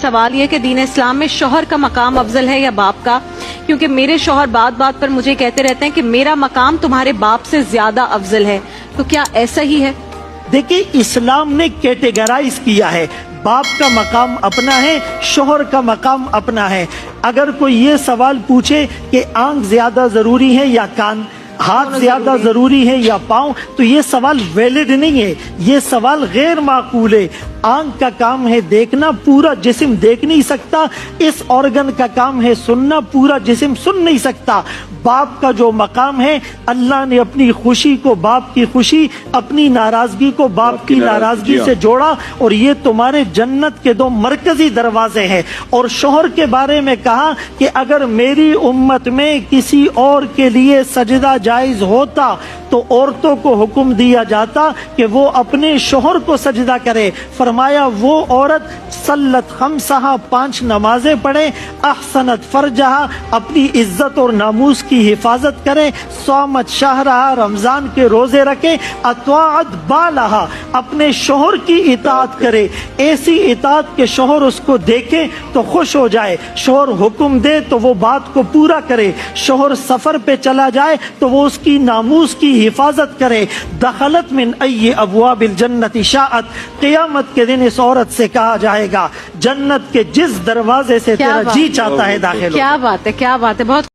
سوال یہ کہ دین اسلام میں شوہر کا مقام افضل ہے یا باپ کا؟ کیونکہ میرے شوہر بات بات پر مجھے کہتے رہتے ہیں کہ میرا مقام تمہارے باپ سے زیادہ افضل ہے، تو کیا ایسا ہی ہے؟ دیکھیں، اسلام نے کیٹیگرائز کیا ہے، باپ کا مقام اپنا ہے، شوہر کا مقام اپنا ہے۔ اگر کوئی یہ سوال پوچھے کہ آنکھ زیادہ ضروری ہے یا کان، ہاتھ زیادہ ضروری ہے یا پاؤں، تو یہ سوال ویلڈ نہیں ہے، یہ سوال غیر معقول ہے۔ آنکھ کا کام ہے دیکھنا، پورا جسم دیکھ نہیں سکتا۔ اس آرگن کا کام ہے سننا، پورا جسم سن نہیں سکتا۔ باپ کا جو مقام ہے، اللہ نے اپنی خوشی کو باپ کی خوشی، اپنی ناراضگی کو باپ کی ناراضگی سے جوڑا، اور یہ تمہارے جنت کے دو مرکزی دروازے ہیں۔ اور شوہر کے بارے میں کہا کہ اگر میری امت میں کسی اور کے لیے سجدہ جائز ہوتا تو عورتوں کو حکم دیا جاتا کہ وہ اپنے شوہر کو سجدہ کرے۔ فرمایا وہ عورت صلت خمسہا، 5 نمازیں پڑھے، احسنت فرجہا، اپنی عزت اور ناموس کی حفاظت کرے، صامت شہرہا، رمضان کے روزے رکھے، اطاعت بالہا، اپنے شوہر کی اطاعت کرے، ایسی اطاعت کہ شوہر اس کو دیکھے تو خوش ہو جائے، شوہر حکم دے تو وہ بات کو پورا کرے، شوہر سفر پہ چلا جائے تو وہ اس کی ناموس کی حفاظت کرے۔ دخلت من ای ابواب الجنت شاءت، قیامت کے دن اس عورت سے کہا جائے گا جنت کے جس دروازے سے تیرا جی چاہتا ہے داخل ہو۔ کیا بات ہے، کیا بات ہے، بہت